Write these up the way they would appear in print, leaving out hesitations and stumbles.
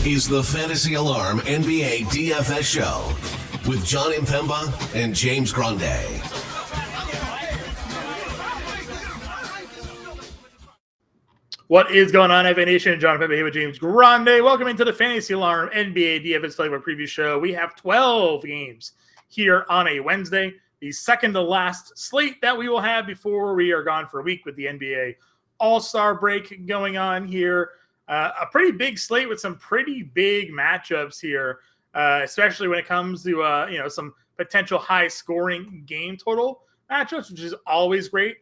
is the Fantasy Alarm NBA DFS show with Jon Impemba and James Grande. What is going on, FA Nation? Jon Impemba here with James Grande. Welcome into the Fantasy Alarm NBA DFS Playbook Preview Show. We have 12 games here on a Wednesday, the second to last slate that we will have before we are gone for a week with the NBA All-Star break going on here. A pretty big slate with some pretty big matchups here, especially when it comes to some potential high-scoring game total matchups, which is always great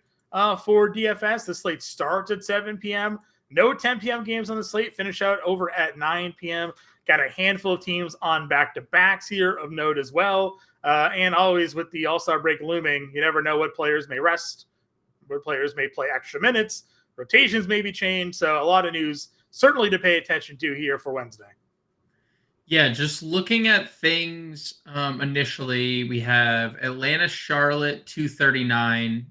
for DFS. The slate starts at 7 p.m. No 10 p.m. games on the slate. Finish out over at 9 p.m. Got a handful of teams on back-to-backs here of note as well. And always with the All-Star break looming, you never know what players may rest, what players may play extra minutes, rotations may be changed. So a lot of news certainly to pay attention to here for Wednesday. Yeah, just looking at things initially, we have Atlanta-Charlotte 239.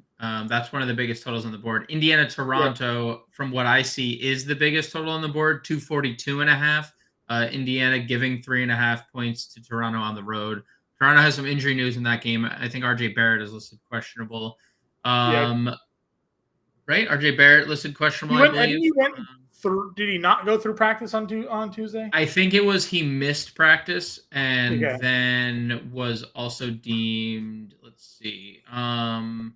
That's one of the biggest totals on the board. Indiana-Toronto, from what I see, is the biggest total on the board, 242.5. Indiana giving 3.5 points to Toronto on the road. Toronto has some injury news in that game. I think RJ Barrett is listed questionable. Right? RJ Barrett listed questionable, I believe. Did he not go through practice on Tuesday? I think it was he missed practice and then was also deemed, let's see, LaMelo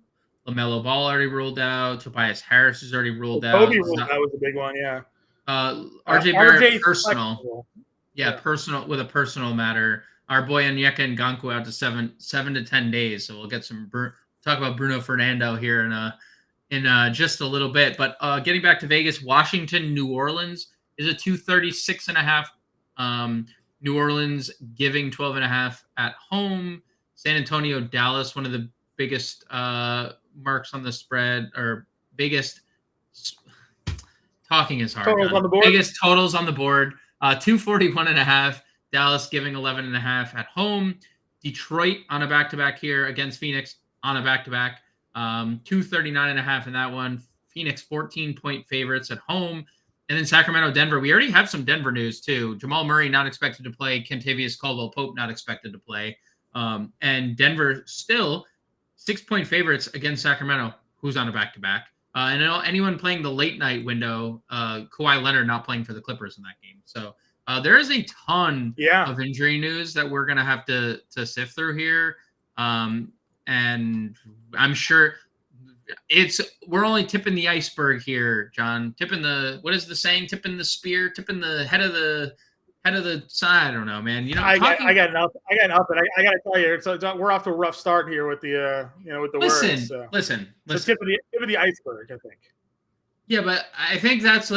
Ball already ruled out. Tobias Harris is already ruled out. Kobe ruled out was a big one, yeah. RJ Barrett, personal. Personal, with a personal matter. Our boy Onyeka Ngakwe out to 7 to 10 days. So we'll get some talk about Bruno Fernando here in just a little bit. But getting back to Vegas, Washington, New Orleans is a 236.5. New Orleans giving 12.5 at home. San Antonio, Dallas, one of the biggest marks on the spread, or biggest talking is hard. Totals on the board. Biggest totals on the board. 241.5. Dallas giving 11.5 at home. Detroit on a back-to-back here against Phoenix on a back-to-back. 239.5 in that one. Phoenix 14-point favorites at home. And then Sacramento, Denver. We already have some Denver news too. Jamal Murray not expected to play. Kentavious Caldwell-Pope not expected to play. And Denver still 6-point favorites against Sacramento, who's on a back-to-back. And anyone playing the late night window, Kawhi Leonard not playing for the Clippers in that game. So there is a ton of injury news that we're going to have to sift through here. And I'm sure we're only tipping the iceberg here, John. What is the saying? Tipping the spear, tipping the head of the side. I don't know, man. I got enough. I got to tell you, we're off to a rough start here with the with the words. Listen. Tip of the iceberg, I think. Yeah, but I think that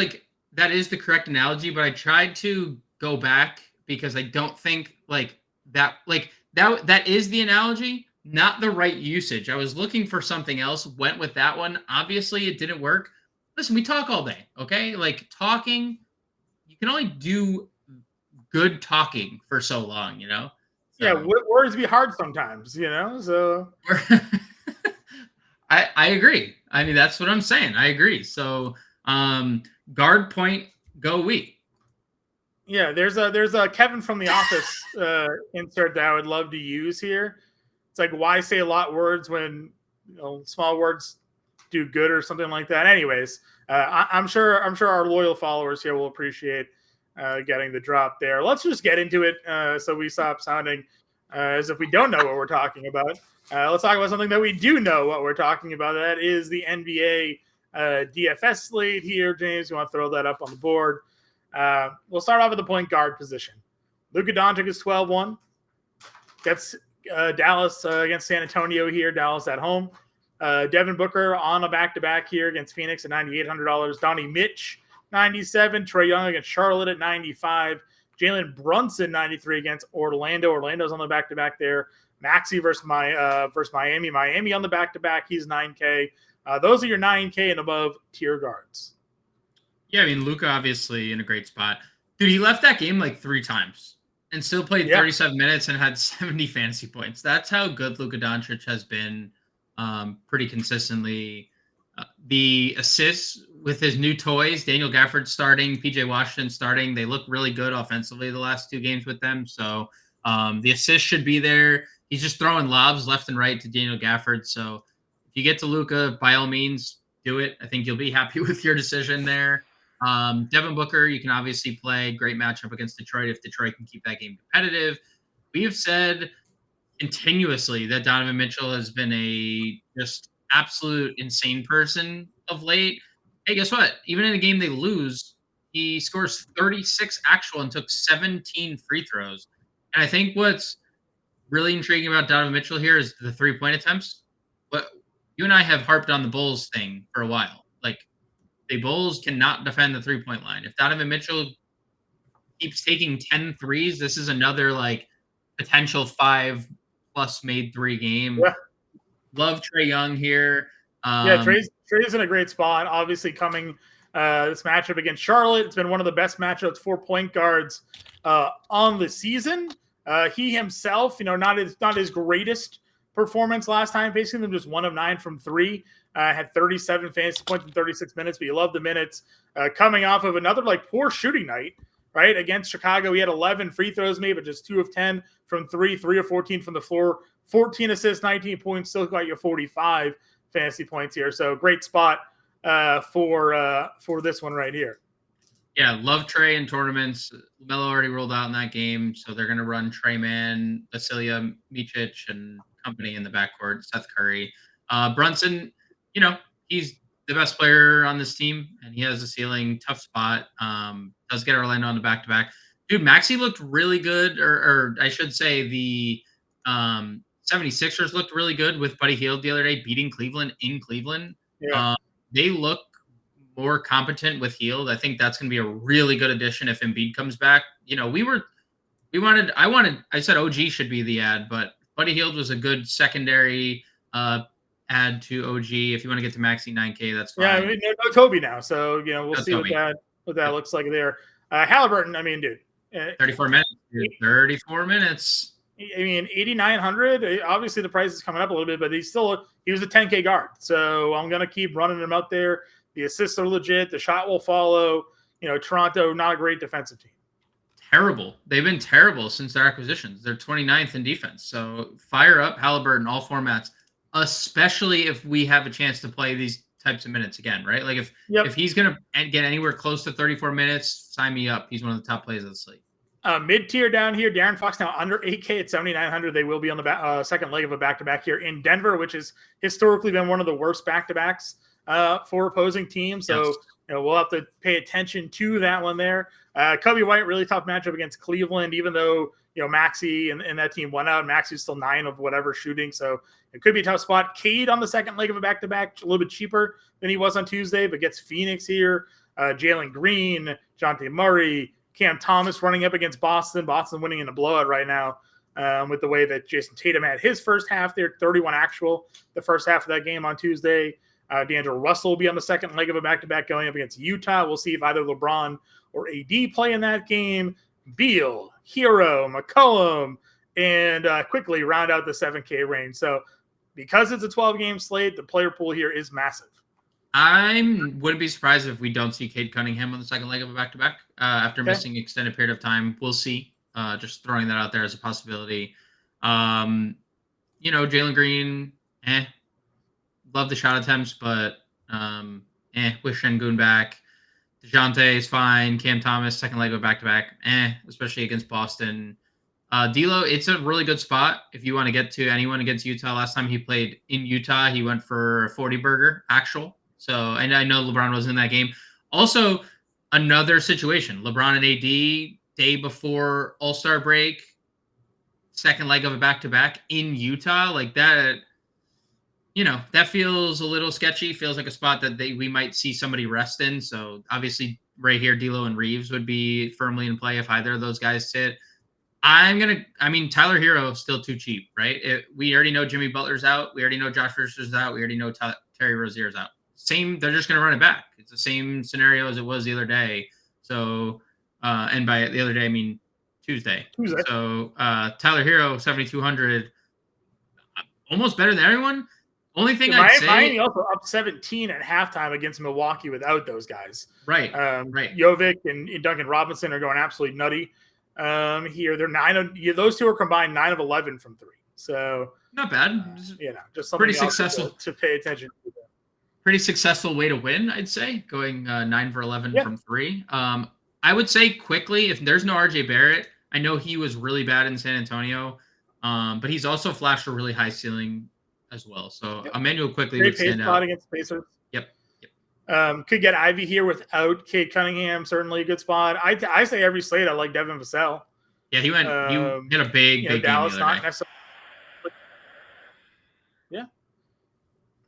is the correct analogy. But I tried to go back because I don't think that is the analogy. Not the right usage. I was looking for something else, went with that one. Obviously, it didn't work. Listen, we talk all day, okay? Talking, you can only do good talking for so long, So, yeah, words be hard sometimes, so. I agree. I mean, that's what I'm saying. I agree. So, guard point, go we. Yeah, there's a Kevin from The Office insert that I would love to use here. It's like, why say a lot words when small words do good or something like that. Anyways, I'm sure our loyal followers here will appreciate getting the drop there. Let's just get into it so we stop sounding as if we don't know what we're talking about. Let's talk about something that we do know what we're talking about. That is the NBA DFS slate here. James, you want to throw that up on the board? We'll start off at the point guard position. Luka Doncic is 12-1. Gets Dallas against San Antonio here. Dallas at home. Devin Booker on a back-to-back here against Phoenix at $9,800. Donnie Mitch, 97. Trae Young against Charlotte at 95. Jalen Brunson, 93 against Orlando. Orlando's on the back-to-back there. Maxey versus Miami. Miami on the back-to-back. He's 9K. Those are your 9K and above tier guards. Yeah, I mean, Luka obviously in a great spot. Dude, he left that game 3 times and still played 37 minutes and had 70 fantasy points. That's how good Luka Doncic has been pretty consistently The assists with his new toys, Daniel Gafford starting, PJ Washington starting, they look really good offensively the last 2 games with them. So the assist should be there. He's just throwing lobs left and right to Daniel Gafford. So if you get to Luka, by all means, do it. I think you'll be happy with your decision there. Devin Booker, you can obviously play. Great matchup against Detroit if Detroit can keep that game competitive. We have said continuously that Donovan Mitchell has been a just absolute insane person of late. Hey, guess what? Even in a game they lose, he scores 36 actual and took 17 free throws. And I think what's really intriguing about Donovan Mitchell here is the 3-point attempts. But you and I have harped on the Bulls thing for a while. Like, the Bulls cannot defend the 3-point line. If Donovan Mitchell keeps taking 10 threes, this is another like potential 5+ made 3 game. Yeah. Love Trae Young here. Trae's in a great spot. Obviously, coming this matchup against Charlotte, it's been one of the best matchups for point guards on the season. He himself, not his greatest performance last time, basically just 1 of 9 from 3. Had 37 fantasy points in 36 minutes, but you love the minutes. Coming off of another poor shooting night, right? Against Chicago, he had 11 free throws made, but just 2 of 10 from 3, 3 of 14 from the floor, 14 assists, 19 points, still got you 45 fantasy points here. So great spot for this one right here. Yeah, love Trae in tournaments. Melo already rolled out in that game, so they're going to run Trae Man, Vasilija Micic, and company in the backcourt, Seth Curry. Brunson, he's the best player on this team, and he has a ceiling. Tough spot. Does get Orlando on the back-to-back. Dude, Maxey looked really good, or I should say the 76ers looked really good with Buddy Hield the other day, beating Cleveland in Cleveland. Yeah. They look more competent with Hield. I think that's going to be a really good addition if Embiid comes back. I said OG should be the ad, but Buddy Hield was a good secondary add to OG. If you want to get to Maxey 9K, that's fine. Yeah, I mean, no Toby now, so we'll see Toby. what that looks like there. Halliburton, I mean, dude, 34 minutes. Dude, 34 minutes. I mean, 8,900. Obviously, the price is coming up a little bit, but he was a 10K guard. So I'm gonna keep running him out there. The assists are legit. The shot will follow. Toronto, not a great defensive team. Terrible. They've been terrible since their acquisitions. They're 29th in defense. So fire up Halliburton all formats, especially if we have a chance to play these types of minutes again, right? Like if he's gonna get anywhere close to 34 minutes, sign me up. He's one of the top plays of the slate. Mid-tier down here, De'Aaron Fox now under 8K at 7,900. They will be on the second leg of a back-to-back here in Denver, which has historically been one of the worst back-to-backs for opposing teams. So Yes. we'll have to pay attention to that one there. Kobe White, really tough matchup against Cleveland, even though Maxey and that team went out. Maxey's still 9 of whatever shooting, so it could be a tough spot. Cade on the second leg of a back-to-back, a little bit cheaper than he was on Tuesday, but gets Phoenix here. Jalen Green, Jonte Murray, Cam Thomas running up against Boston. Boston winning in a blowout right now with the way that Jason Tatum had his first half there, 31 actual, the first half of that game on Tuesday. D'Angelo Russell will be on the second leg of a back-to-back going up against Utah. We'll see if either LeBron or AD play in that game. Beal, Hero, McCollum, and quickly round out the 7K range. So because it's a 12-game slate, the player pool here is massive. I wouldn't be surprised if we don't see Cade Cunningham on the second leg of a back-to-back after missing an extended period of time. We'll see. Just throwing that out there as a possibility. Jalen Green, love the shot attempts, but wish Şengün back. DeJounte is fine. Cam Thomas, second leg of a back-to-back, especially against Boston. D'Lo, it's a really good spot if you want to get to anyone against Utah. Last time he played in Utah, he went for a 40-burger actual. So, and I know LeBron was in that game. Also, another situation. LeBron and AD, day before All-Star break, second leg of a back-to-back in Utah. Like that, that feels a little sketchy. Feels like a spot that we might see somebody rest in. So, obviously, right here, D'Lo and Reeves would be firmly in play if either of those guys sit. Tyler Hero is still too cheap, right? We already know Jimmy Butler's out. We already know Josh Richardson's out. We already know Terry Rozier's out. They're just going to run it back. It's the same scenario as it was the other day. So, and by the other day, I mean Tuesday. So, Tyler Hero, 7,200, almost better than everyone. Only thing I'd say, Miami also up 17 at halftime against Milwaukee without those guys. Right. Jovic and Duncan Robinson are going absolutely nutty here. They're those two are combined 9 of 11 from 3. So not bad. Just something pretty successful to pay attention to. Pretty successful way to win, I'd say, going 9 for 11 from 3. I would say quickly, if there's no RJ Barrett, I know he was really bad in San Antonio, but he's also flashed a really high ceiling as well. So Emmanuel quickly would stand out against the Pacers. Yep. Could get Ivy here without Cade Cunningham. Certainly a good spot. I say every slate I like Devin Vassell. Yeah, he went. He had a big Dallas game. Not necessarily. Yeah,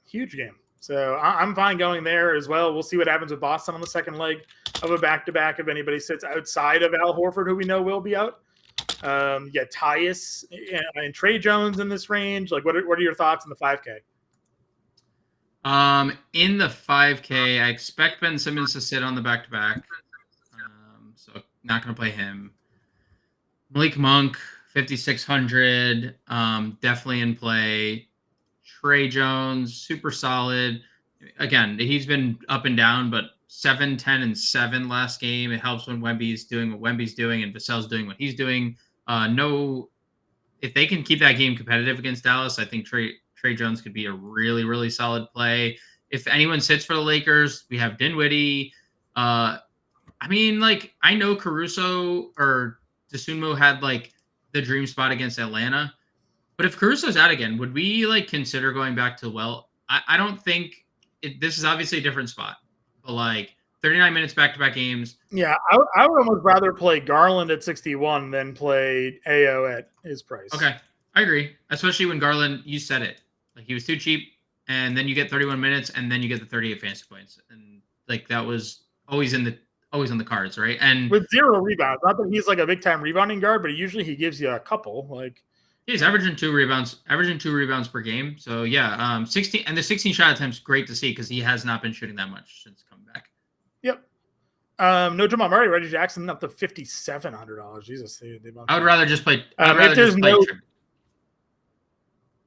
huge game. So I'm fine going there as well. We'll see what happens with Boston on the second leg of a back-to-back. If anybody sits outside of Al Horford, who we know will be out. Tyus and Trey Jones in this range. Like, what are your thoughts on the 5K? In the 5K, I expect Ben Simmons to sit on the back-to-back. So not going to play him. Malik Monk, 5,600, definitely in play. Trey Jones, super solid. Again, he's been up and down, but 7, 10, and 7 last game. It helps when Wemby's doing what Wemby's doing and Vassell's doing what he's doing. If they can keep that game competitive against Dallas, I think Trey Jones could be a really, really solid play. If anyone sits for the Lakers, we have Dinwiddie. I know Caruso or Dosunmu had the dream spot against Atlanta, but if Caruso's out again, would we consider going back to I don't think this is obviously a different spot, but 39 minutes back-to-back games. Yeah, I would almost rather play Garland at 61 than play AO at his price. Okay, I agree. Especially when Garland, you said it, he was too cheap, and then you get 31 minutes, and then you get the 38 fantasy points, and that was always on the cards, right? And with 0 rebounds, not that he's a big-time rebounding guard, but usually he gives you a couple. He's averaging 2 rebounds per game. So yeah, 16 and the 16 shot attempts, great to see because he has not been shooting that much since coming back. Yep. No Jamal Murray, Reggie Jackson up to $5,700. Jesus, I would rather just play.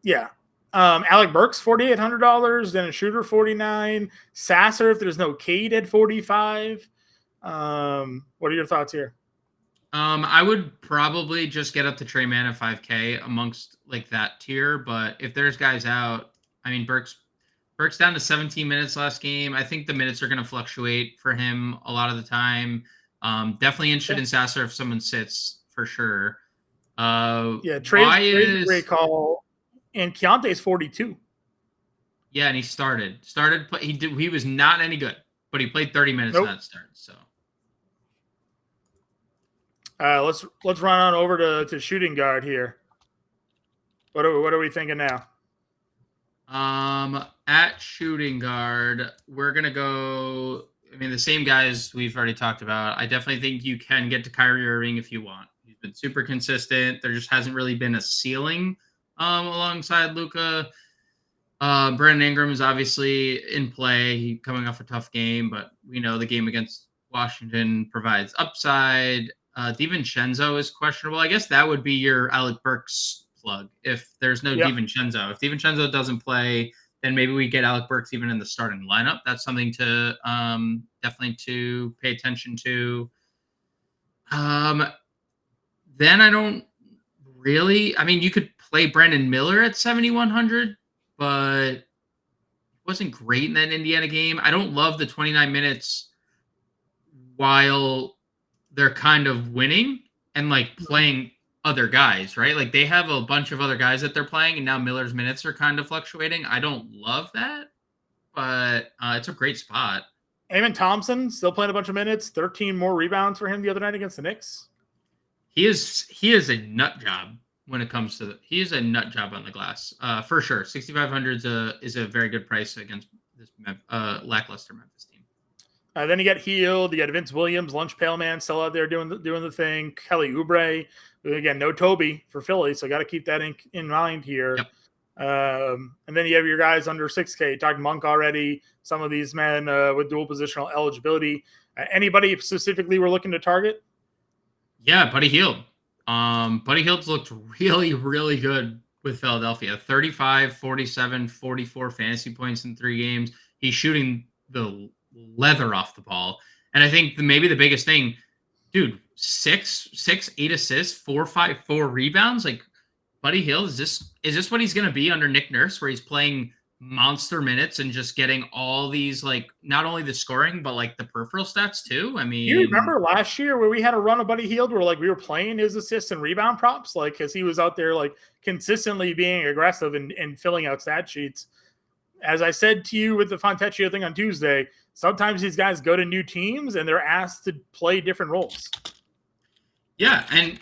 Yeah. Alec Burks $4,800. Dennis Schroeder $49. Sasser, if there's no Cade, at $45. What are your thoughts here? I would probably just get up to Trey Mann at 5K amongst that tier. But if there's guys out, Burks down to 17 minutes last game. I think the minutes are going to fluctuate for him a lot of the time. Definitely interested in Sasser if someone sits for sure. Trey's great call. And Keontae's 42. Yeah, and he started. He was not any good, but he played 30 minutes in that start. So. Let's run on over to shooting guard here. What are we thinking now? At shooting guard, we're gonna go. The same guys we've already talked about. I definitely think you can get to Kyrie Irving if you want. He's been super consistent. There just hasn't really been a ceiling alongside Luka. Brandon Ingram is obviously in play. He's coming off a tough game, but we know the game against Washington provides upside. DiVincenzo is questionable. I guess that would be your Alec Burks plug if there's no DiVincenzo. If DiVincenzo doesn't play, then maybe we get Alec Burks even in the starting lineup. That's something to definitely to pay attention to. Then I don't really. You could play Brandon Miller at 7,100, but he wasn't great in that Indiana game. I don't love the 29 minutes while they're kind of winning and playing other guys, right? They have a bunch of other guys that they're playing, and now Miller's minutes are kind of fluctuating. I don't love that, but it's a great spot. Amen Thompson still playing a bunch of minutes, 13 more rebounds for him the other night against the Knicks. He is a nut job when it comes to he is a nut job on the glass, for sure. 6,500 is a very good price against this lackluster Memphis team. Then you got Hield, you got Vince Williams, Lunch Pail Man still out there doing the thing. Kelly Oubre, again, no Toby for Philly, so got to keep that in mind here. Yep. And then you have your guys under 6K. You talked Monk already. Some of these men with dual positional eligibility. Anybody specifically we're looking to target? Yeah, Buddy Hield. Buddy Hield's looked really, really good with Philadelphia. 35, 47, 44 fantasy points in 3 games. He's shooting the leather off the ball. And I think maybe the biggest thing, dude, 8 assists, 4 rebounds. Like, Buddy Hield, is this what he's going to be under Nick Nurse, where he's playing monster minutes and just getting all these, like, not only the scoring, but like the peripheral stats too? I mean, you remember last year where we had a run of Buddy Hield where like we were playing his assists and rebound props, like, because he was out there like consistently being aggressive and filling out stat sheets. As I said to you with the Fontecchio thing on Tuesday, sometimes these guys go to new teams and they're asked to play different roles. Yeah, and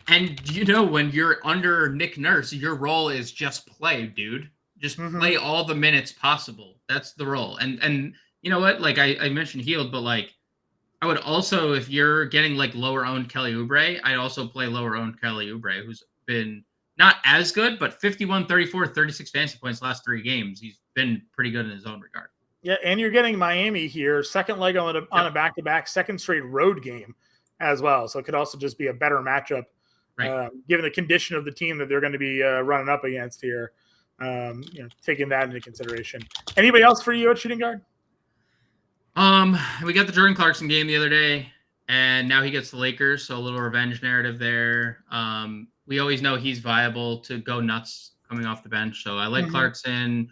when you're under Nick Nurse, your role is just play, dude. Just play all the minutes possible. That's the role. And you know what? Like I mentioned Hield, but like I would also, if you're getting like lower owned Kelly Oubre, I'd also play lower owned Kelly Oubre, who's been not as good, but 51, 34, 36 fantasy points last 3 games. He's been pretty good in his own regard. Yeah, and you're getting Miami here, second leg on a back-to-back, second straight road game as well. So it could also just be a better matchup, right? Given the condition of the team that they're going to be running up against here. Taking that into consideration. Anybody else for you at shooting guard? We got the Jordan Clarkson game the other day, and now he gets the Lakers, so a little revenge narrative there. We always know he's viable to go nuts coming off the bench, so I like Clarkson.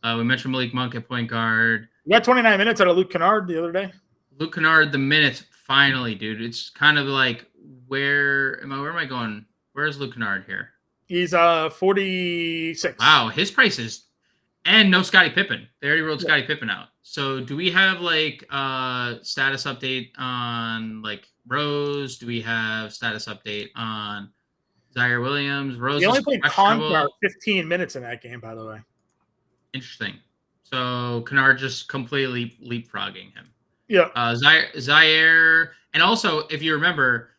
We mentioned Malik Monk at point guard. You got 29 minutes out of Luke Kennard the other day. Luke Kennard, the minutes, finally, dude. It's kind of like, where am I going? Where's Luke Kennard here? He's 46. Wow, his price is, and no Scottie Pippen. They already rolled Scottie Pippen out. So do we have like status update on like Rose? Do we have status update on Zaire Williams? Rose. He only played Kennard 15 minutes in that game, by the way. Interesting. So Kennard just completely leapfrogging him. Yeah. Zaire, and also if you remember,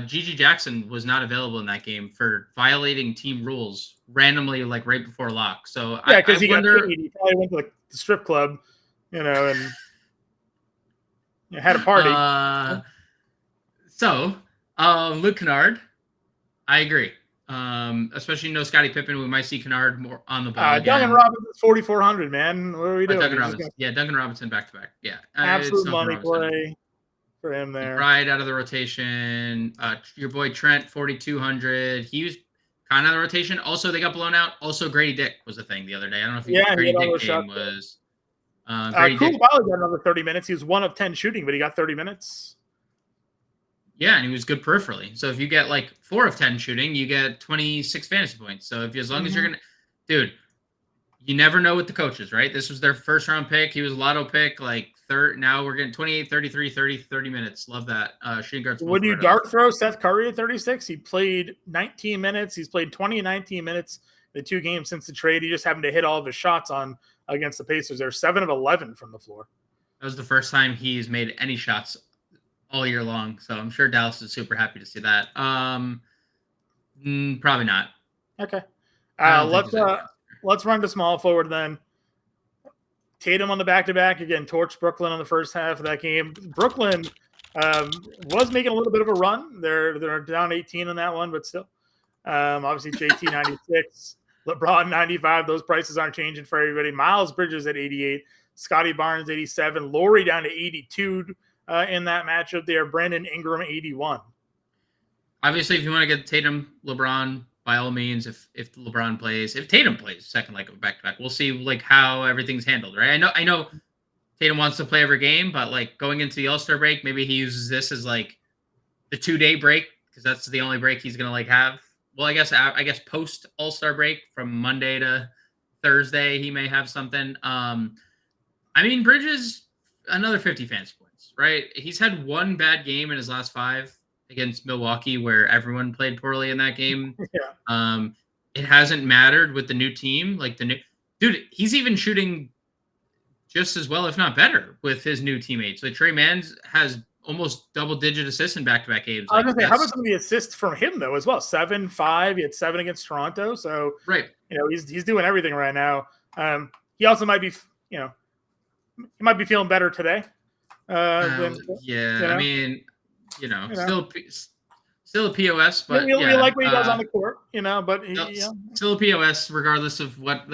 Gigi Jackson was not available in that game for violating team rules randomly, like right before lock. So yeah, because he got paid. He probably went to like the strip club, and had a party. Luke Kennard, I agree. Especially no Scottie Pippen, we might see Kennard more on the ball. Duncan Robinson's 4,400, man. What are we doing? Duncan Robinson back to back. Yeah, absolute money play for him there. Right out of the rotation. Your boy Trent, 4,200. He was kind of the rotation. Also, they got blown out. Also, Grady Dick was a thing the other day. I don't know if Grady Dick game was. Koulibaly got another 30 minutes. He was 1 of 10 shooting, but he got 30 minutes. Yeah, and he was good peripherally. So if you get like 4 of 10 shooting, you get 26 fantasy points. So as long as you're gonna, dude, you never know with the coaches, right? This was their first round pick. He was a lotto pick, like third. Now we're getting 28, 33, 30 minutes. Love that. Shooting guards. Would you dart throw Seth Curry at 36? He played 19 minutes. He's played 20 and 19 minutes in the 2 games since the trade. He just happened to hit all of his shots against the Pacers. They're 7 of 11 from the floor. That was the first time he's made any shots all year long, so I'm sure Dallas is super happy to see that. Probably not. Okay. Let's run to small forward then. Tatum on the back-to-back again. Torched Brooklyn on the first half of that game. Brooklyn was making a little bit of a run. They're down 18 on that one, but still. Obviously JT 96, LeBron 95. Those prices aren't changing for everybody. Miles Bridges at 88, Scotty Barnes 87, Laurie down to 82. In that matchup there, Brandon Ingram 81. Obviously, if you want to get Tatum, LeBron, by all means, if LeBron plays, if Tatum plays second leg of back-to-back, we'll see like how everything's handled, right? I know Tatum wants to play every game, but like going into the All-Star break, maybe he uses this as like the 2-day break because that's the only break he's gonna like have. Well, I guess post All-Star break from Monday to Thursday, he may have something. Bridges, another 50 fantasy points. Right, he's had 1 bad game in his last 5 against Milwaukee, where everyone played poorly in that game. Yeah. It hasn't mattered with the new team. Like dude, he's even shooting just as well, if not better, with his new teammates. Like Trey Mans has almost double-digit assists in back-to-back games. I was gonna say, how about some of the assists from him though as well? 7, 5. He had 7 against Toronto. So right, he's doing everything right now. He also might be, he might be feeling better today. still Still a POS, but we like what he does on the court, but still a POS regardless of what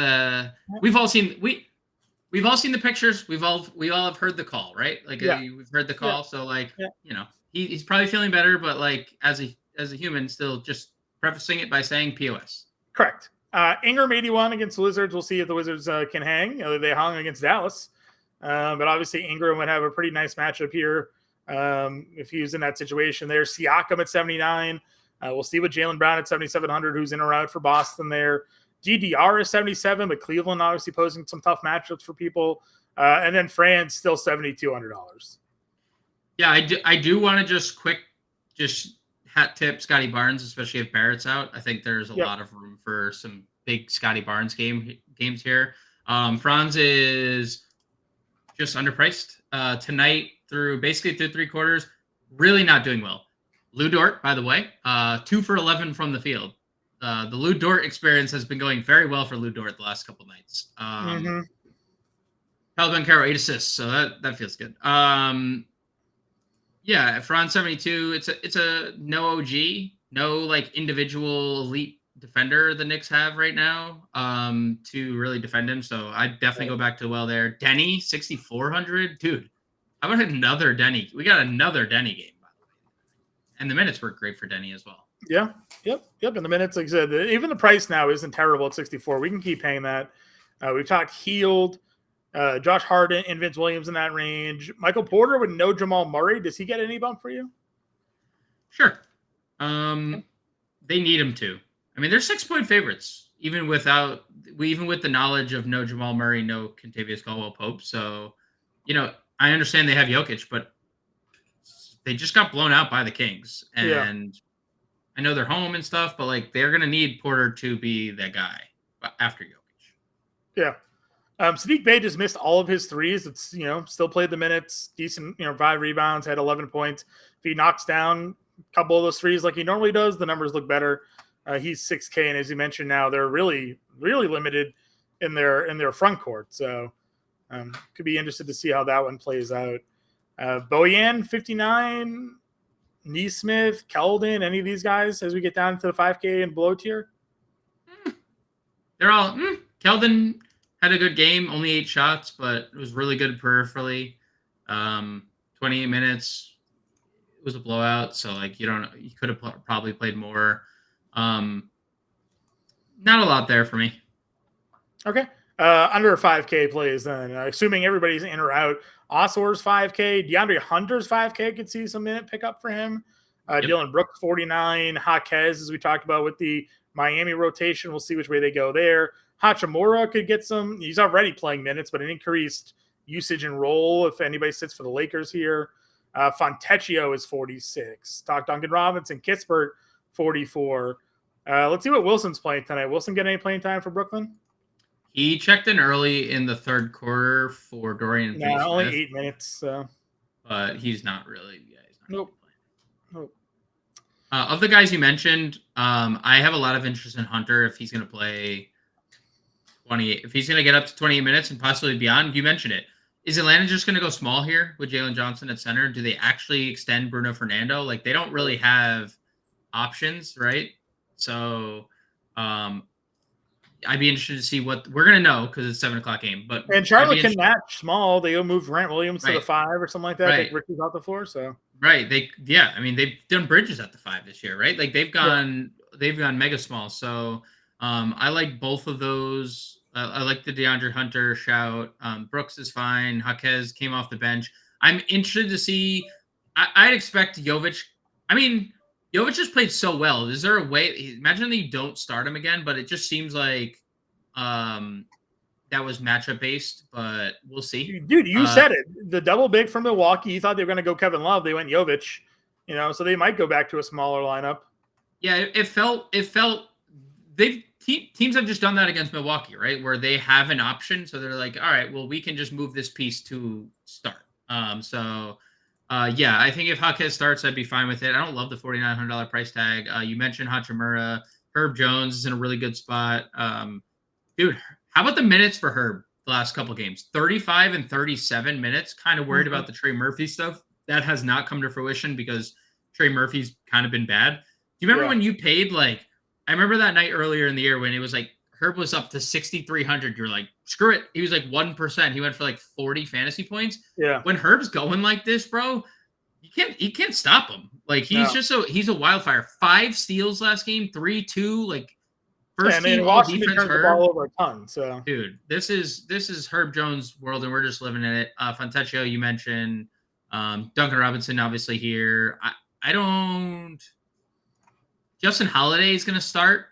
we've all seen we've all seen the pictures. We all have heard the call, right? Like we've heard the call. Yeah. So he's probably feeling better, but like as a human, still just prefacing it by saying POS. Correct. Ingram 81 against the Wizards. We'll see if the Wizards can hang. They hung against Dallas, but obviously Ingram would have a pretty nice matchup here. If he was in that situation there. Siakam at 79. We'll see what Jaylen Brown at 7,700, who's in or out for Boston there. GDR is 77, but Cleveland obviously posing some tough matchups for people. And then Fran's still $7,200. Yeah, I do want to just hat tip Scotty Barnes, especially if Barrett's out. I think there's a lot of room for some big Scotty Barnes games here. Franz is just underpriced tonight through three quarters. Really not doing well. Lou Dort, by the way, 2 for 11 from the field. The Lou Dort experience has been going very well for Lou Dort the last couple nights. Paolo Banchero 8 assists, so that feels good. Yeah, Franz 72. It's a no OG, no like individual elite defender the Knicks have right now to really defend him. So I'd definitely go back to there. Denny 6,400, dude. How about another Denny? We got another Denny game, by the way, and the minutes work great for Denny as well. Yeah, yep. And the minutes, like I said, even the price now isn't terrible at 64. We can keep paying that. We've talked Healed. Josh Harden and Vince Williams in that range. Michael Porter with no Jamal Murray. Does he get any bump for you? Sure. They need him to. I mean, they're 6-point favorites, even with the knowledge of no Jamal Murray, no Kentavious Caldwell-Pope. So, I understand they have Jokic, but they just got blown out by the Kings. And I know they're home and stuff, but like they're going to need Porter to be that guy after Jokic. Yeah. Sadiq Bey just missed all of his threes. It's, still played the minutes, decent, 5 rebounds, had 11 points. If he knocks down a couple of those threes like he normally does, the numbers look better. He's 6K, and as you mentioned now, they're really, really limited in their front court. So could be interested to see how that one plays out. Bojan, 59, Neesmith, Keldon, any of these guys as we get down to the 5K and below tier? They're all Keldon had a good game, only 8 shots, but it was really good peripherally. 28 minutes, it was a blowout. So like you could have probably played more. Not a lot there for me. Okay. Under 5K plays then, assuming everybody's in or out. Ossor's 5K, DeAndre Hunter's 5K could see some minute pickup for him. Dylan Brooks 49, Jaquez, as we talked about with the Miami rotation. We'll see which way they go there. Hachimura could get some. He's already playing minutes, but an increased usage and role if anybody sits for the Lakers here. Fontecchio is 46. Talk Duncan Robinson, Kispert 44. Let's see what Wilson's playing tonight. Wilson get any playing time for Brooklyn? He checked in early in the third quarter for Dorian. Yeah, only 8 minutes. So. But he's not really. Yeah, he's not nope. Really nope. Of the guys you mentioned, I have a lot of interest in Hunter if he's going to play 28. If he's going to get up to 28 minutes and possibly beyond. You mentioned it. Is Atlanta just going to go small here with Jalen Johnson at center? Do they actually extend Bruno Fernando? Like they don't really have options, right? So, I'd be interested to see what we're going to know because it's 7:00 game. And Charlotte can match small. They moved Grant Williams to the 5 or something like that. Right. I think Ricky's out the 4. So right, they've done Bridges at the 5 this year, right? Like they've gone mega small. So I like both of those. I like the DeAndre Hunter shout. Brooks is fine. Jaquez came off the bench. I'm interested to see. I'd expect Jovic. I mean, Jovic just played so well. Is there a way? Imagine that you don't start him again, but it just seems like that was matchup based. But we'll see. Dude, you said it. The double big from Milwaukee. You thought they were going to go Kevin Love. They went Jovic. So they might go back to a smaller lineup. Yeah, it felt. Teams have just done that against Milwaukee, right? Where they have an option, so they're like, all right, well, we can just move this piece to start. Yeah, I think if Jaquez starts, I'd be fine with it. I don't love the $4,900 price tag. You mentioned Hachimura. Herb Jones is in a really good spot. Dude, how about the minutes for Herb the last couple games? 35 and 37 minutes. Kind of worried about the Trey Murphy stuff. That has not come to fruition because Trey Murphy's kind of been bad. Do you remember when you paid like, I remember that night earlier in the year when it was like Herb was up to 6,300. You're like, screw it. He was like 1%. He went for like 40 fantasy points. Yeah. When Herb's going like this, bro, you can't stop him. Like he's a wildfire. 5 steals last game, 3-2, like first team all defense. Turns the ball over a ton. So dude, this is Herb Jones' world, and we're just living in it. Fontecchio, you mentioned, Duncan Robinson, obviously here. I don't. Justin Holiday is going to start.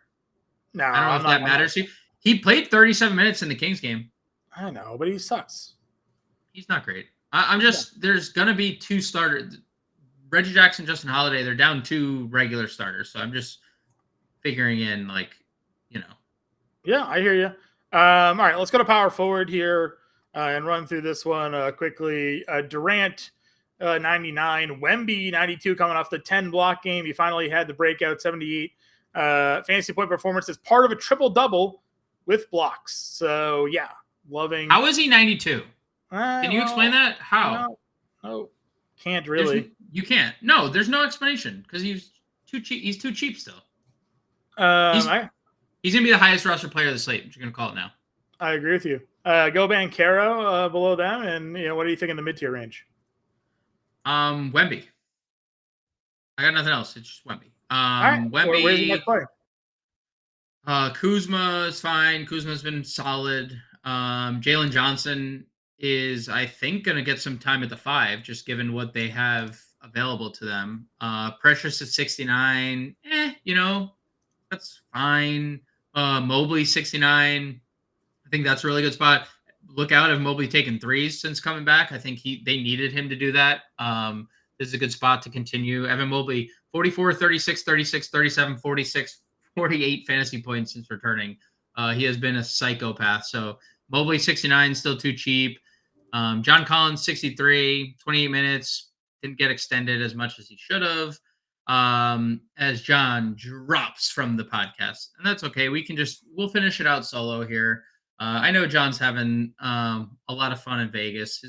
No, I don't know if that matters to you. He played 37 minutes in the Kings game. I know, but he sucks. He's not great. I'm just there's going to be 2 starters. Reggie Jackson, Justin Holiday, they're down 2 regular starters. So I'm just figuring in, like, Yeah, I hear you. All right, let's go to power forward here and run through this one quickly. Durant, 99. Wemby, 92, coming off the 10 block game. He finally had the breakout, 78 fantasy point performance as part of a triple-double with blocks. So, yeah, loving. How is he 92? Can you explain that? How? No, can't really. You can't. No, there's no explanation because he's too cheap. He's too cheap still. He's going to be the highest roster player of the slate. You're going to call it now. I agree with you. Go Banchero below them. And, what do you think in the mid-tier range? Wemby. I got nothing else. It's just Wemby. Right. Wemby. Where's the next play? Kuzma is fine. Kuzma's been solid. Jalen Johnson is, I think, going to get some time at the 5, just given what they have available to them. Precious at 69. That's fine. Mobley 69. I think that's a really good spot. Look out if Mobley taken 3s since coming back. I think they needed him to do that. This is a good spot to continue. Evan Mobley, 44, 36, 36, 37, 46, 48 fantasy points since returning. He has been a psychopath. So Mobley 69, still too cheap. John Collins 63, 28 minutes. Didn't get extended as much as he should have. As John drops from the podcast, and that's okay. We'll finish it out solo here. I know John's having a lot of fun in Vegas.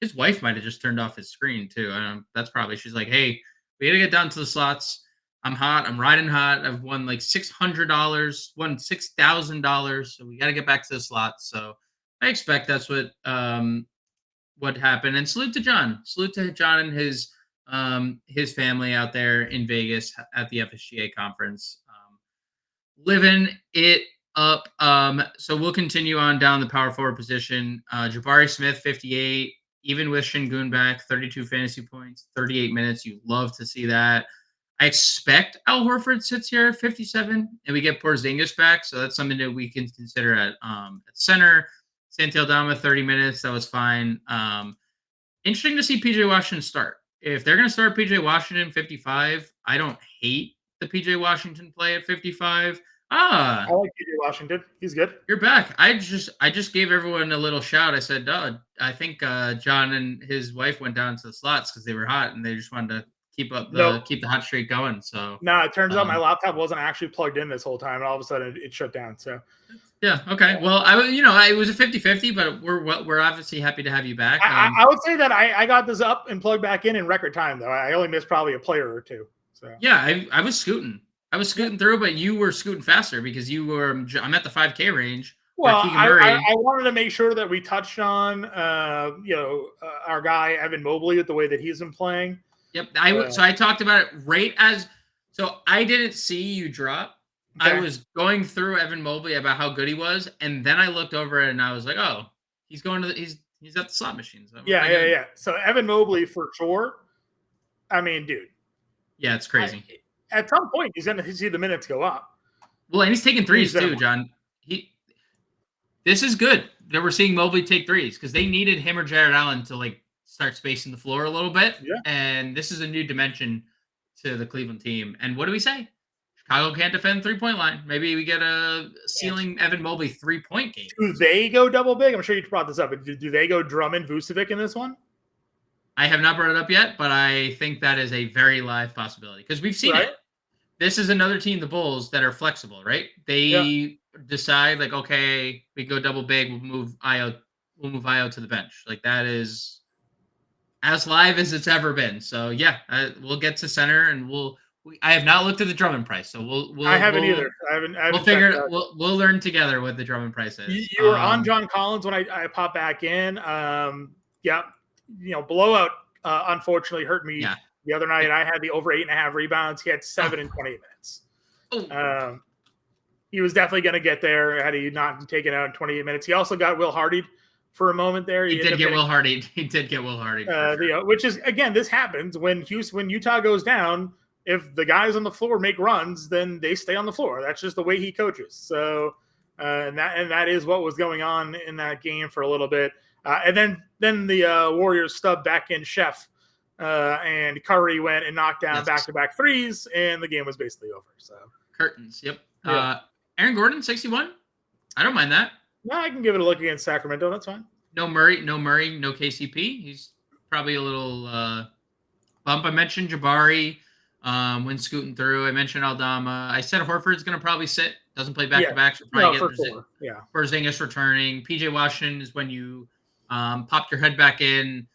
His wife might have just turned off his screen too. That's probably, she's like, hey, we gotta get down to the slots. I'm hot. I'm riding hot. I've won like $600, won $6,000. So we got to get back to the slots. So I expect that's what happened. And salute to John. Salute to John and his family out there in Vegas at the FSGA conference, living it up. So we'll continue on down the power forward position. Jabari Smith, 58, even with Şengün back, 32 fantasy points, 38 minutes. You love to see that. I expect Al Horford sits here at 57, and we get Porzingis back, so that's something that we can consider at center. Santi Aldama, 30 minutes. That was fine. Interesting to see PJ Washington start. If they're going to start PJ Washington 55, I don't hate the PJ Washington play at 55. I like PJ Washington. He's good. You're back. I just gave everyone a little shout. I said, I think John and his wife went down to the slots because they were hot and they just wanted to keep the hot streak going. So it turns out my laptop wasn't actually plugged in this whole time, and all of a sudden it shut down. So yeah, okay. Well, it was a 50-50, but we're obviously happy to have you back. I would say that I got this up and plugged back in record time, though. I only missed probably a player or two. So yeah, I was scooting. Through, but you were scooting faster because I'm at the 5K range. Well, I wanted to make sure that we touched on our guy Evan Mobley with the way that he's been playing. Yep. So I talked about it so I didn't see you drop. Okay. I was going through Evan Mobley about how good he was, and then I looked over and I was like, oh, he's going to he's at the slot machines. Yeah. So Evan Mobley for sure. I mean, dude. Yeah, it's crazy. At some point, he's going to see the minutes go up. Well, and he's taking 3s too, John. This is good that we're seeing Mobley take 3s because they needed him or Jared Allen to start spacing the floor a little bit. Yeah. And this is a new dimension to the Cleveland team. And what do we say? Chicago can't defend 3-point line. Maybe we get a ceiling Evan Mobley 3-point game. Do they go double big? I'm sure you brought this up, but do they go Drummond Vucevic in this one? I have not brought it up yet, but I think that is a very live possibility because we've seen it. This is another team, the Bulls, that are flexible, right? They decide okay, we go double big, we'll move Io to the bench. That is as live as it's ever been. So yeah, we'll get to center, and I have not looked at the Drummond price, so I haven't either. I haven't we'll figure it. We'll learn together what the Drummond price is. You were on John Collins when I popped back in. Yeah, blowout unfortunately hurt me the other night. I had the over 8.5 rebounds. He had 7 in 28 minutes. He was definitely going to get there had he not taken out in 28 minutes. He also got Will Hardy for a moment there. He did get Will Hardy. Sure. Which is, again, this happens when Utah goes down. If the guys on the floor make runs, then they stay on the floor. That's just the way he coaches. So, and that is what was going on in that game for a little bit. And then the Warriors stubbed back in Chef, and Curry went and knocked down back-to-back threes, and the game was basically over. So curtains. Yep. Yeah. Aaron Gordon, 61. I don't mind that. No, I can give it a look against Sacramento. That's fine. No Murray, no KCP. He's probably a little bump. I mentioned Jabari when scooting through. I mentioned Aldama. I said Horford's going to probably sit. Doesn't play back-to-back. So probably Porzingis returning. PJ Washington is when you popped your head back in.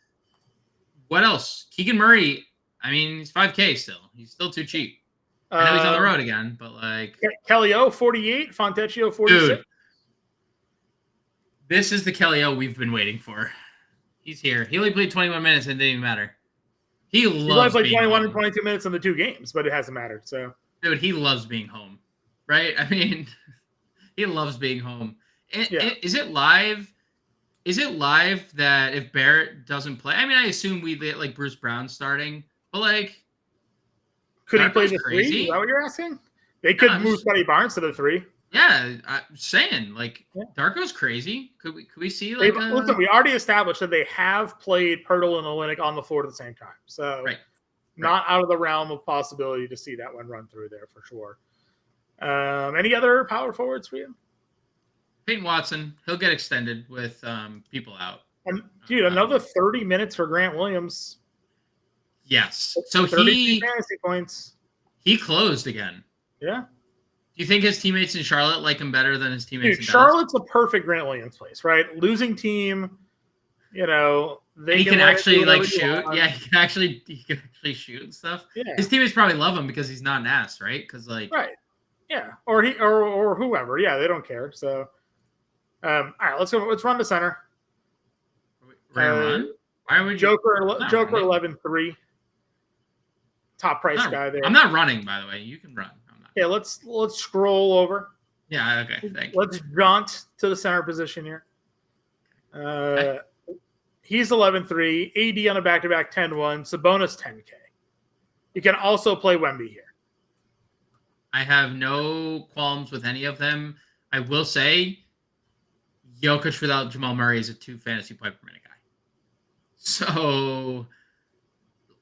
What else? Keegan Murray. I mean, he's 5K still. He's still too cheap. I know he's on the road again, but Kelly O 48, Fontecchio 46. Dude, this is the Kelly O we've been waiting for. He's here. He only played 21 minutes and it didn't even matter. He loves like being 21 home. and 22 minutes in the 2 games, but it hasn't mattered. So, dude, he loves being home, right? I mean, he loves being home. Is it live? Is it live that if Barrett doesn't play? I mean, I assume we get Bruce Brown starting, but could he play the 3? Is that what you're asking? They could move Scotty Barnes to the 3. Yeah, I'm saying Darko's crazy. Could we see listen? We already established that they have played Pirtle and Olynyk on the floor at the same time, so not out of the realm of possibility to see that one run through there for sure. Any other power forwards for you? Peyton Watson, he'll get extended with people out. And dude, another 30 minutes for Grant Williams. Yes. So 32 fantasy points. He closed again. Yeah. Do you think his teammates in Charlotte like him better than his teammates in Dallas? Charlotte's a perfect Grant Williams place, right? Losing team, he can actually shoot. Yeah, he can actually shoot and stuff. Yeah. His teammates probably love him because he's not an ass, right? Because right. Yeah. Or whoever. Yeah, they don't care. So all right, let's go. Let's run to center. Run? Why would you Joker 11-3. Top price guy there. I'm not running, by the way. You can run. I'm not. Yeah, let's scroll over. Yeah, okay. Thank you. Let's jaunt to the center position here. He's 11-3. AD on a back-to-back 10-1. Sabonis 10K. You can also play Wemby here. I have no qualms with any of them. I will say Jokic without Jamal Murray is a 2 fantasy point per minute guy. So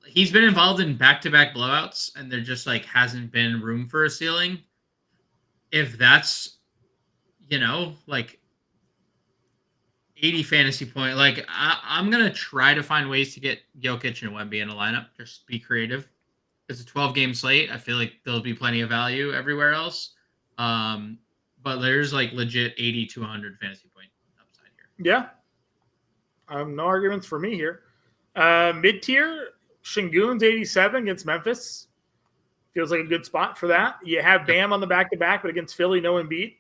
he's been involved in back-to-back blowouts, and there just hasn't been room for a ceiling. If that's, 80 fantasy point, I'm going to try to find ways to get Jokic and Wemby in a lineup. Just be creative. It's a 12-game slate. I feel like there'll be plenty of value everywhere else. But there's legit 80 to 100 fantasy point upside here. Yeah. No arguments for me here. Mid-tier, Şengün's 87 against Memphis. Feels like a good spot for that. You have Bam on the back-to-back, but against Philly, no Embiid.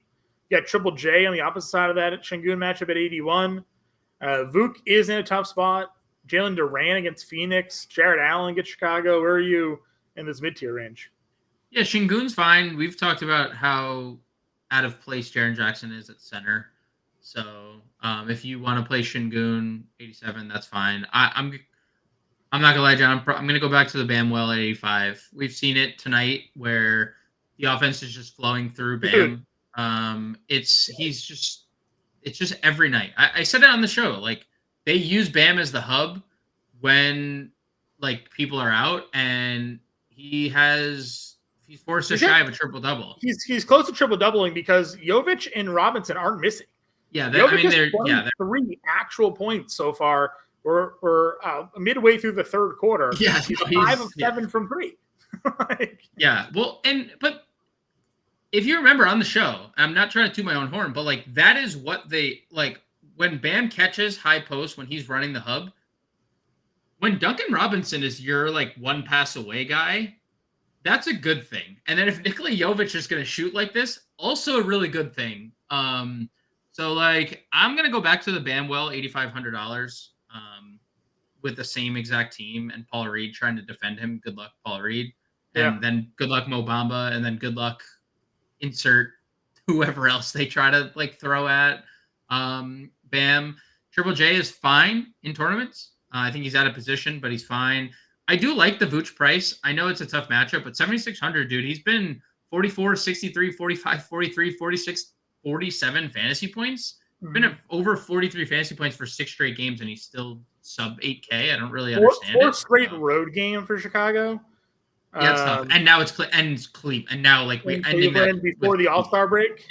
You got Triple J on the opposite side of that at Şengün matchup at 81. Vuk is in a tough spot. Jalen Duran against Phoenix. Jared Allen against Chicago. Where are you in this mid-tier range? Yeah, Şengün's fine. We've talked about how out of place Jaren Jackson is at center. So if you want to play Şengün 87, that's fine. I'm not gonna lie, John. I'm gonna go back to the Bam well at 85. We've seen it tonight where the offense is just flowing through Bam. It's just every night. I said it on the show. They use Bam as the hub when people are out, and he's forced to shy of a triple double. He's close to triple doubling because Jovic and Robinson aren't missing. Yeah, they're 3 actual points so far. We're midway through the third quarter. Yeah, he's 5 of 7 from 3. Yeah, well, but if you remember on the show, I'm not trying to toot my own horn, but that is what they when Bam catches high post when he's running the hub. when Duncan Robinson is your like one pass away guy, that's a good thing. And then if Nikola Jovic is going to shoot like this, also a really good thing. So like I'm going to go back to the Bamwell $8,500 with the same exact team and Paul Reed trying to defend him. Good luck, Paul Reed. And then good luck, Mo Bamba. And then good luck, insert whoever else they try to like throw at. Bam. Triple J is fine in tournaments. I think he's out of position, but he's fine. I do like the Vooch price. I know it's a tough matchup, but 7,600, dude, he's been 44, 63, 45, 43, 46, 47 fantasy points. Been at over 43 fantasy points for 6 straight games, and he's still sub 8K. I don't really understand it. 4 straight road game for Chicago. Yeah, it's tough. And now it's Cleveland. And now like we ending that before the All-Star break.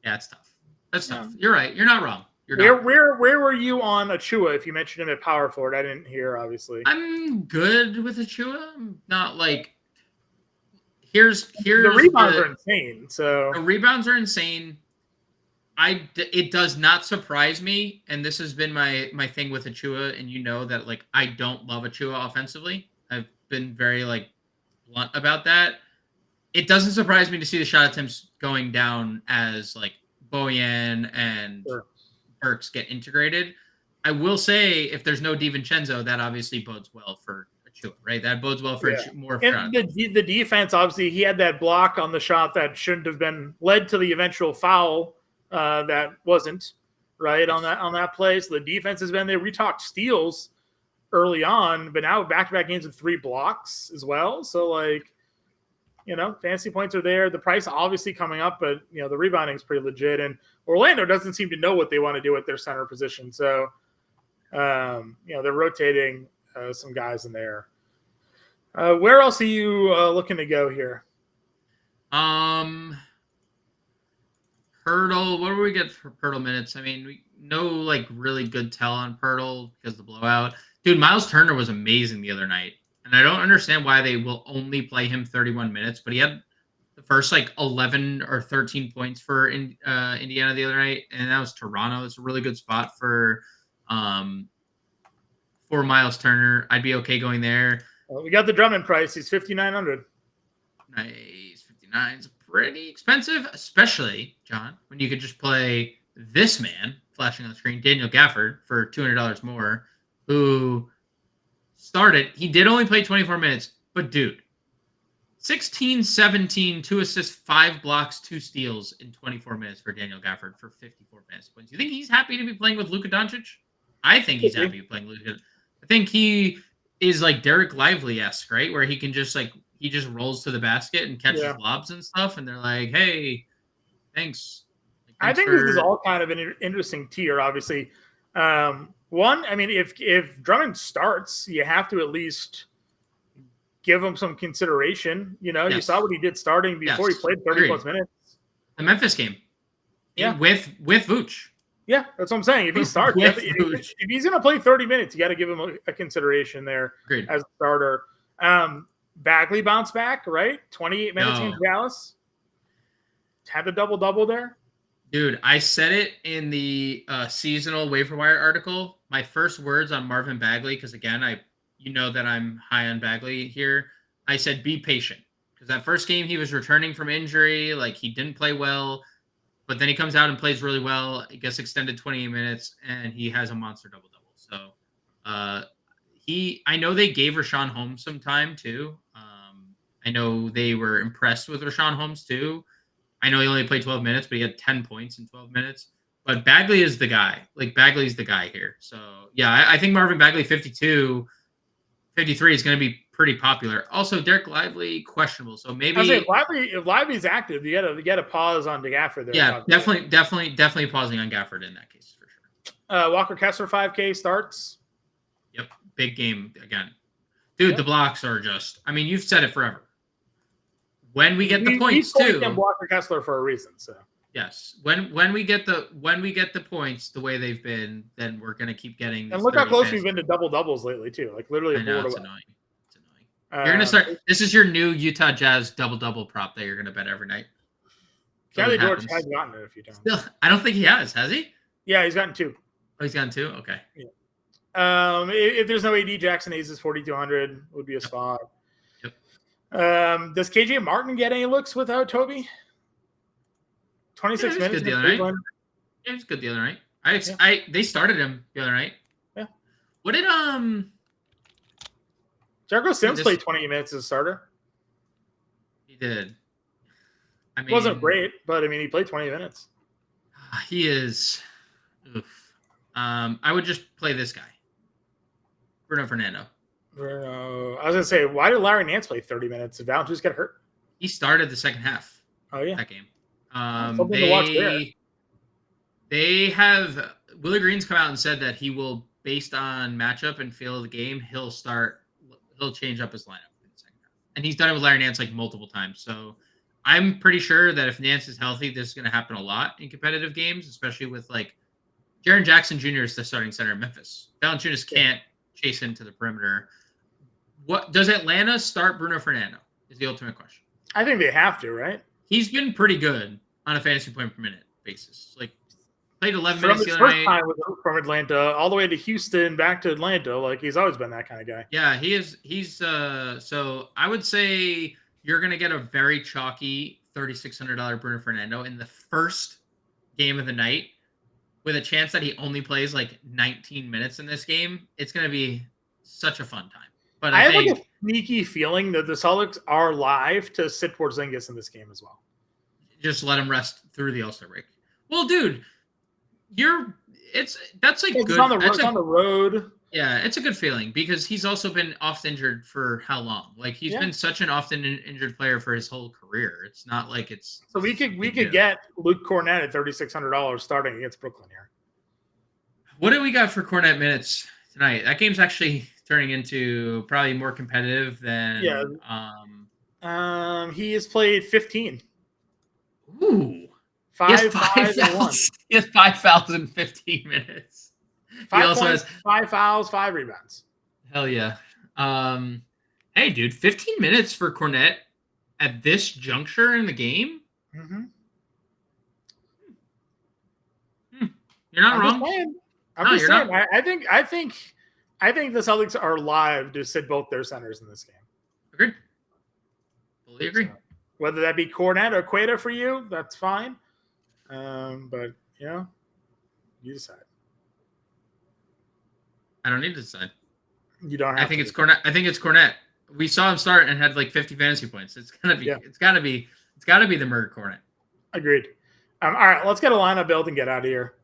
Yeah, it's tough. That's tough. You're right. You're not wrong. Where were you on Achua if you mentioned him at power forward? I didn't hear, obviously. I'm good with Achua. I'm not like here's the rebounds are insane. So the rebounds are insane. It does not surprise me, and this has been my thing with Achua, and you know that like I don't love Achua offensively. I've been very like blunt about that. It doesn't surprise me to see the shot attempts going down as like Bojan and Burks get integrated. I will say if there's no DiVincenzo, that obviously bodes well for Achua, right? That bodes well for more. And the defense, obviously, he had that block on the shot that shouldn't have been led to the eventual foul that wasn't right on that play. So the defense has been there. We talked steals early on, but now back-to-back games with 3 blocks as well. So like, fantasy points are there. The price obviously coming up, but the rebounding is pretty legit. And Orlando doesn't seem to know what they want to do with their center position. So, they're rotating some guys in there. Where else are you looking to go here? Pirtle. What do we get for Pirtle minutes? I mean, no like really good tell on Pirtle because of the blowout. Dude, Miles Turner was amazing the other night. And I don't understand why they will only play him 31 minutes, but he had the first like 11 or 13 points for Indiana the other night, and that was Toronto. It's a really good spot for Miles Turner. I'd be okay going there. Well, we got the Drummond price. He's 5,900. Nice. 59 is pretty expensive, especially, John, when you could just play this man flashing on the screen, Daniel Gafford, for $200 more, who started. He did only play 24 minutes, but dude, 16, 17, 2 assists, 5 blocks, 2 steals in 24 minutes for Daniel Gafford for 54 fantasy points. You think he's happy to be playing with Luka Doncic? I think he's happy playing Luka. I think he is like Derek Lively-esque, right? Where he can just like, he just rolls to the basket and catches lobs and stuff. And they're like, hey, thanks. I think this is all kind of an interesting tier, obviously. One, I mean, if Drummond starts, you have to at least give him some consideration. You saw what he did starting before he played 30-plus minutes. The Memphis game. With Vooch. Yeah, that's what I'm saying. If he starts, if he's going to play 30 minutes, you got to give him a consideration there as a starter. Bagley bounced back, right? 28 minutes against Dallas. Had a double-double there. Dude, I said it in the seasonal waiver wire article. My first words on Marvin Bagley, because again, you know that I'm high on Bagley here. I said, be patient. Because that first game, he was returning from injury. Like, he didn't play well. But then he comes out and plays really well. He gets extended 28 minutes, and he has a monster double-double. So, I know they gave Rashawn Holmes some time, too. I know they were impressed with Rashawn Holmes, too. I know he only played 12 minutes, but he had 10 points in 12 minutes. But Bagley is the guy. Like, Bagley's the guy here. So, yeah, I think Marvin Bagley 52, 53 is going to be pretty popular. Also, Derek Lively, questionable. So maybe if Lively's active, you gotta pause on Gafford there. Yeah, definitely pausing on Gafford in that case for sure. Walker Kessler 5K starts. Yep, big game again. Dude, the blocks are just, I mean, you've said it forever. When we get the points too. Walker Kessler for a reason. So yes, when we get the points the way they've been, then we're gonna keep getting. And look how close we've been to double doubles lately too. Like literally. I know, it's annoying. It's annoying. You're gonna start. This is your new Utah Jazz double prop that you're gonna bet every night. Kelly George has gotten it a few times. Still, I don't think he has he? Yeah, he's gotten 2. Oh, he's gotten 2. Okay. If there's no AD, Jackson Hayes is 4,200 would be a spot. Yep. Does KJ Martin get any looks without Toby? 26 minutes. Good the other night. Yeah, it was good the other night. They started him the other night. Yeah. What did Jericho Sims played 20 minutes as a starter. He did. I mean, it wasn't great, but I mean, he played 20 minutes. He is. Oof. I would just play this guy, Bruno Fernando. I was gonna say, why did Larry Nance play 30 minutes? Did Valanciunas get hurt? He started the second half. Oh yeah, that game. Something to watch there. They have Willie Green's come out and said that he will, based on matchup and feel of the game, he'll change up his lineup in the second half. And he's done it with Larry Nance like multiple times. So I'm pretty sure that if Nance is healthy, this is going to happen a lot in competitive games, especially with like Jaren Jackson Jr. is the starting center in Memphis. Valanciunas can't chase into the perimeter. What does Atlanta start Bruno Fernando? Is the ultimate question. I think they have to, right? He's been pretty good on a fantasy point per minute basis. Like played 11 From minutes his the other first night. time from Atlanta all the way to Houston, back to Atlanta. Like he's always been that kind of guy. Yeah, he is. So I would say you're gonna get a very chalky $3,600 Bruno Fernando in the first game of the night, with a chance that he only plays like 19 minutes in this game. It's gonna be such a fun time. But I think, have like a sneaky feeling that the Celtics are live to sit Porzingis in this game as well. Just let him rest through the All-Star break. Well, dude, that's like good. It's on the road. Yeah, it's a good feeling because he's also been often injured for how long? Like he's been such an often injured player for his whole career. It's not like it's. So we could get Luke Cornett at $3,600 starting against Brooklyn here. What do we got for Cornett minutes tonight? That game's actually turning into probably more competitive than. Yeah. He has played 15. Ooh. Five fouls, and 1. He has 5 fouls in 15 minutes. 5 he also points, has 5 fouls, 5 rebounds. Hell yeah. Hey, dude, 15 minutes for Cornett at this juncture in the game? Mm-hmm. You're not wrong. I'm just saying. I think the Celtics are live to sit both their centers in this game. Agreed. Fully agree. So, whether that be Cornett or Queta for you, that's fine. But you decide. I don't need to decide. You don't have. I think it's Cornett. Cornett. We saw him start and had like 50 fantasy points. It's gonna be. Yeah. It's gotta be the murder Cornett. Agreed. All right, let's get a lineup built and get out of here.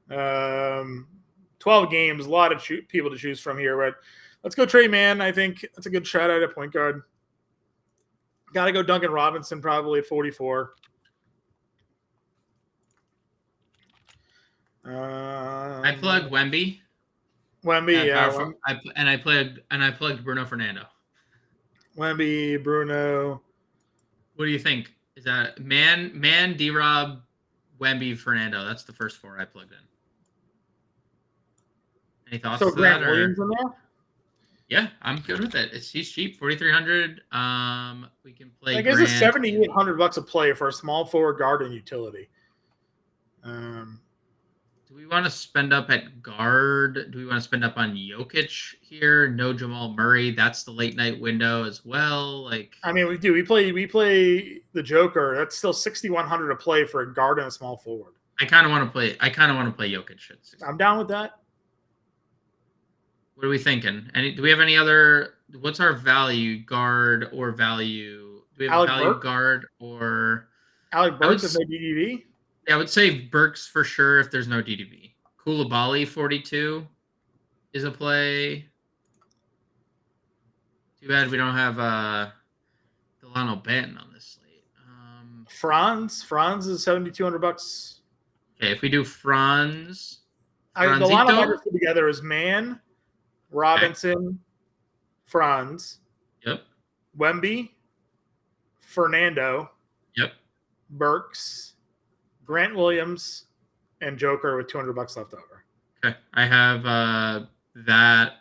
12 games, a lot of people to choose from here. But let's go Trey Mann. I think that's a good shout out at point guard. Got to go Duncan Robinson probably at 44. I plugged Wemby. Yeah. I plugged Bruno Fernando. Wemby, Bruno. What do you think? Is that Man, D-Rob, Wemby, Fernando? That's the first 4 I plugged in. Any thoughts? So to Grant that, Williams in there? Yeah, I'm good with it. He's cheap, 4,300. We can play. I guess it's $7,800 a play for a small forward guard and utility. Do we want to spend up at guard? Do we want to spend up on Jokic here? No Jamal Murray. That's the late night window as well. Like, I mean, we do. We play the Joker. That's still $6,100 a play for a guard and a small forward. I kind of want to play Jokic. I'm down with that. What are we thinking? Do we have any other? What's our value guard or value? Do we have Alec a value Burke? guard or Alec Burks with no DDV? Yeah, I would say Burks for sure if there's no DDV. Koulibaly 42 is a play. Too bad we don't have Delano Banton on this slate. Franz is $7,200. Okay, if we do Franz, the lineup I just put together is Mann, Robinson, Franz, Wemby, Fernando, Burks, Grant Williams, and Joker with $200 left over. Okay, I have that,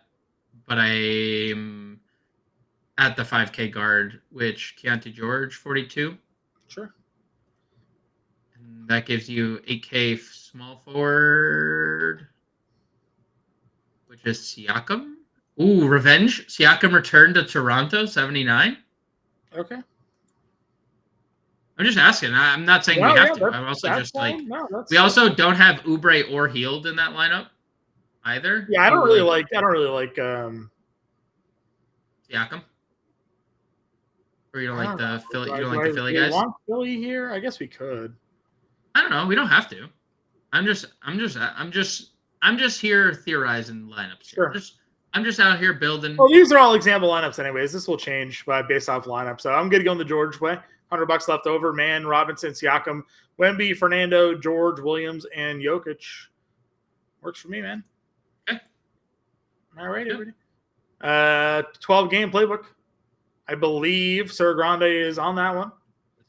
but I'm at the 5K guard, which Keontae George 42. Sure. And that gives you 8K small forward. which is Siakam. Ooh, revenge. Siakam returned to Toronto, 79. Okay. I'm just asking. I'm not saying we have to. I'm also just fine. like we also don't have Oubre or Hield in that lineup either. Yeah, I don't really like Siakam. Or you don't like the Philly? You don't like the Philly guys? Do we want Philly here? I guess we could. I don't know. We don't have to. I'm just here theorizing lineups. Sure. I'm just out here building. Well, these are all example lineups, anyways. This will change based off lineup. So I'm gonna go in the George way. $100 left over. Man, Robinson, Siakam, Wemby, Fernando, George, Williams, and Jokic. Works for me, man. Okay. All right, everybody. 12-game playbook. I believe Sir Grande is on that one.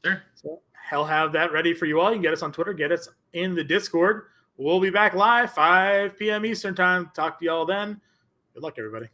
Sure. So he'll have that ready for you all. You can get us on Twitter. Get us in the Discord. We'll be back live 5 p.m. Eastern time. Talk to you all then. Good luck, everybody.